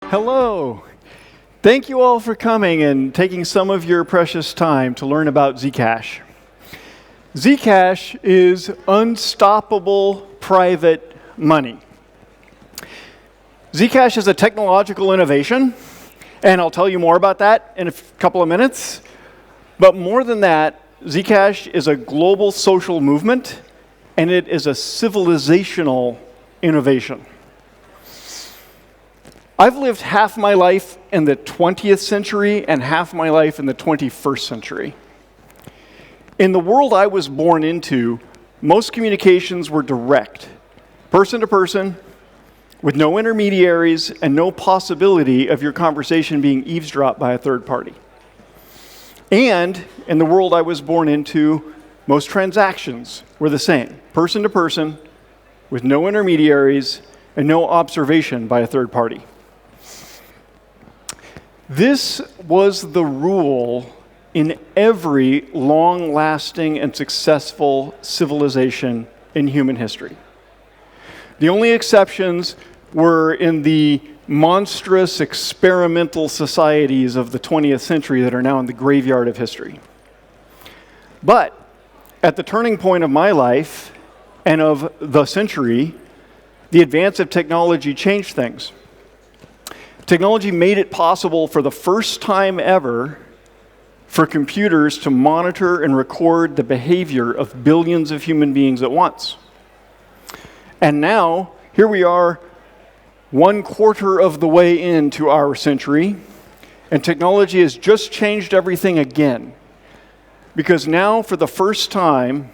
Hello. Thank you all for coming and taking some of your precious time to learn about Zcash. Zcash is unstoppable private money. Zcash is a technological innovation, and I'll tell you more about that in a couple of minutes. But more than that, Zcash is a global social movement, and it is a civilizational innovation. I've lived half my life in the 20th century and half my life in the 21st century. In the world I was born into, most communications were direct, person to person, with no intermediaries and no possibility of your conversation being eavesdropped by a third party. And in the world I was born into, most transactions were the same, person to person, with no intermediaries and no observation by a third party. This was the rule in every long-lasting and successful civilization in human history. The only exceptions were in the monstrous experimental societies of the 20th century that are now in the graveyard of history. But at the turning point of my life and of the century, the advance of technology changed things. Technology made it possible for the first time ever for computers to monitor and record the behavior of billions of human beings at once. And now, here we are, 1/4 of the way into our century, and technology has just changed everything again. Because now, for the first time,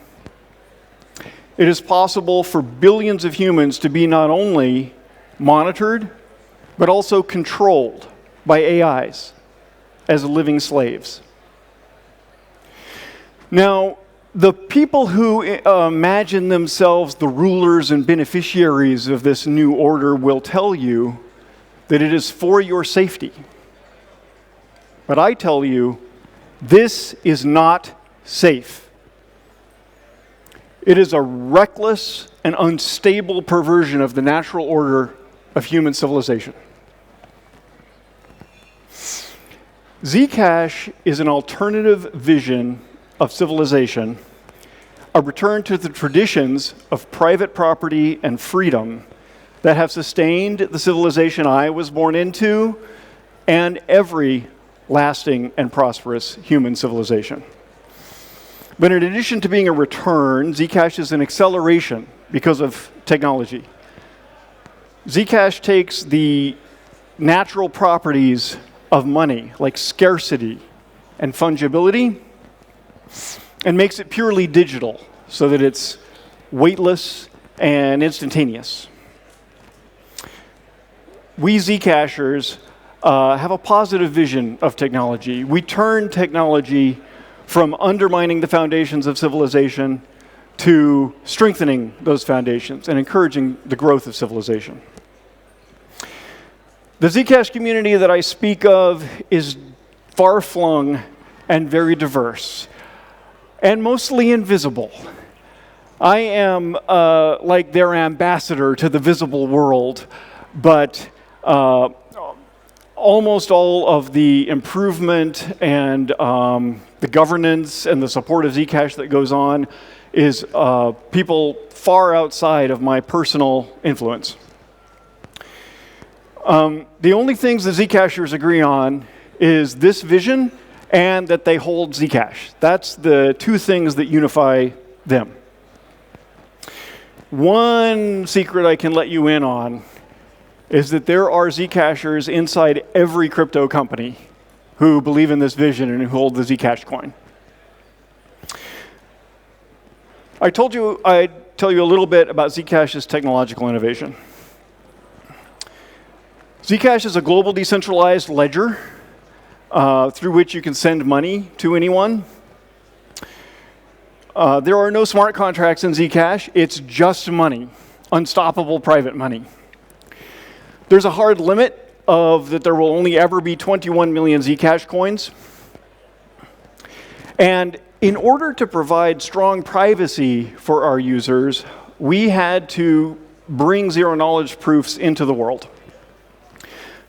it is possible for billions of humans to be not only monitored, but also controlled by AIs as living slaves. Now, the people who imagine themselves the rulers and beneficiaries of this new order will tell you that it is for your safety. But I tell you, this is not safe. It is a reckless and unstable perversion of the natural order of human civilization. Zcash is an alternative vision of civilization, a return to the traditions of private property and freedom that have sustained the civilization I was born into and every lasting and prosperous human civilization. But in addition to being a return, Zcash is an acceleration because of technology. Zcash takes the natural properties of money, like scarcity and fungibility, and makes it purely digital so that it's weightless and instantaneous. We Zcashers have a positive vision of technology. We turn technology from undermining the foundations of civilization to strengthening those foundations and encouraging the growth of civilization. The Zcash community that I speak of is far-flung and very diverse, and mostly invisible. I am like their ambassador to the visible world, but almost all of the improvement and the governance and the support of Zcash that goes on is people far outside of my personal influence. The only things the Zcashers agree on is this vision and that they hold Zcash. That's the two things that unify them. One secret I can let you in on is that there are Zcashers inside every crypto company who believe in this vision and who hold the Zcash coin. I'd tell you a little bit about Zcash's technological innovation. Zcash is a global decentralized ledger through which you can send money to anyone. There are no smart contracts in Zcash. It's just money, unstoppable private money. There's a hard limit of that there will only ever be 21 million Zcash coins. And in order to provide strong privacy for our users, we had to bring zero-knowledge proofs into the world.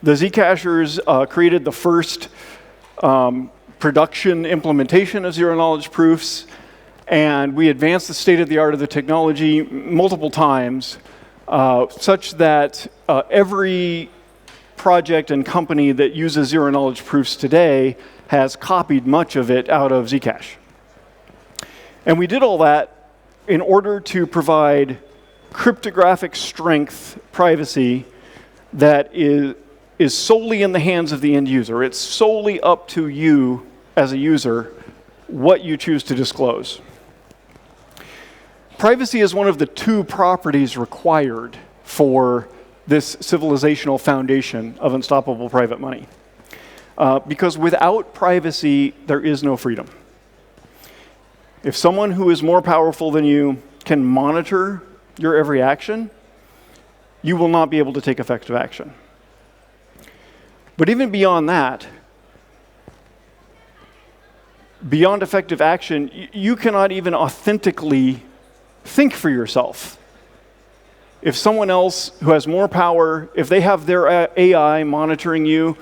The Zcashers created the first production implementation of zero-knowledge proofs, and we advanced the state of the art of the technology multiple times, such that every project and company that uses zero-knowledge proofs today has copied much of it out of Zcash. And we did all that in order to provide cryptographic strength privacy that is solely in the hands of the end user. It's solely up to you as a user what you choose to disclose. Privacy is one of the two properties required for this civilizational foundation of unstoppable private money. Because without privacy, there is no freedom. If someone who is more powerful than you can monitor your every action, you will not be able to take effective action. But even beyond that, beyond effective action, you cannot even authentically think for yourself. If someone else who has more power, if they have their AI monitoring you,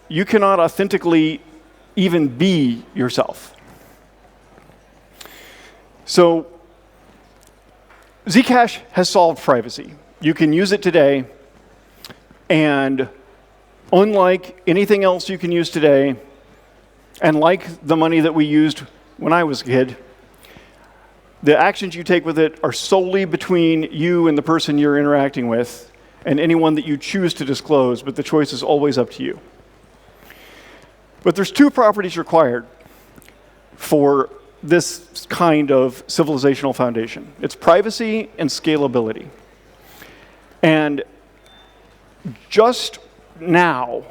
you cannot authentically even be yourself. So Zcash has solved privacy. You can use it today, and unlike anything else you can use today, and like the money that we used when I was a kid, the actions you take with it are solely between you and the person you're interacting with, and anyone that you choose to disclose, but the choice is always up to you. But there's two properties required for this kind of civilizational foundation. It's privacy and scalability. And just now,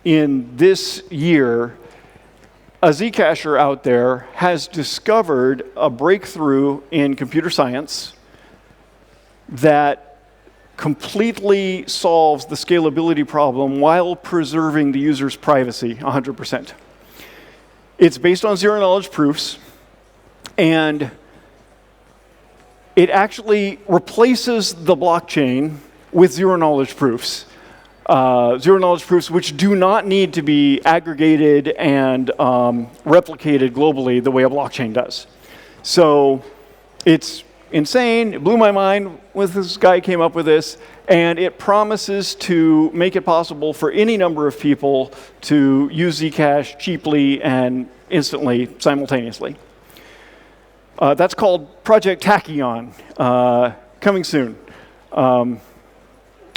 in this year, a Zcasher out there has discovered a breakthrough in computer science that completely solves the scalability problem while preserving the user's privacy 100%. It's based on zero-knowledge proofs, and it actually replaces the blockchain with zero-knowledge proofs. Zero-knowledge proofs which do not need to be aggregated and replicated globally the way a blockchain does. So it's insane. It blew my mind when this guy came up with this, and it promises to make it possible for any number of people to use Zcash cheaply and instantly, simultaneously. That's called Project Tachyon, coming soon.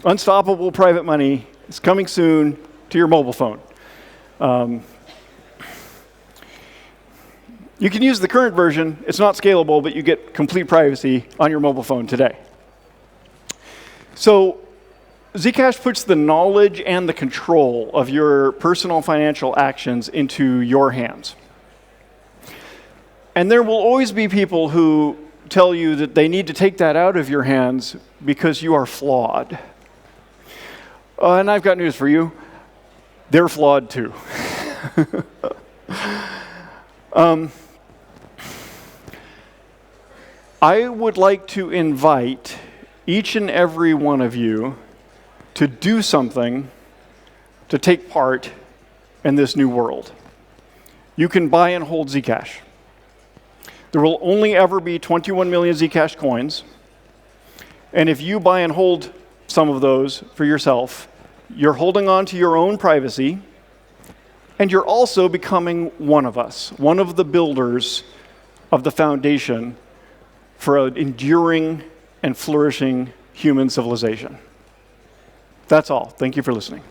Unstoppable private money is coming soon to your mobile phone. You can use the current version. It's not scalable, but you get complete privacy on your mobile phone today. So Zcash puts the knowledge and the control of your personal financial actions into your hands. And there will always be people who tell you that they need to take that out of your hands because you are flawed. And I've got news for you. They're flawed too. I would like to invite each and every one of you to do something to take part in this new world. You can buy and hold Zcash. There will only ever be 21 million Zcash coins. And if you buy and hold some of those for yourself, you're holding on to your own privacy, and you're also becoming one of us, one of the builders of the foundation for an enduring and flourishing human civilization. That's all. Thank you for listening.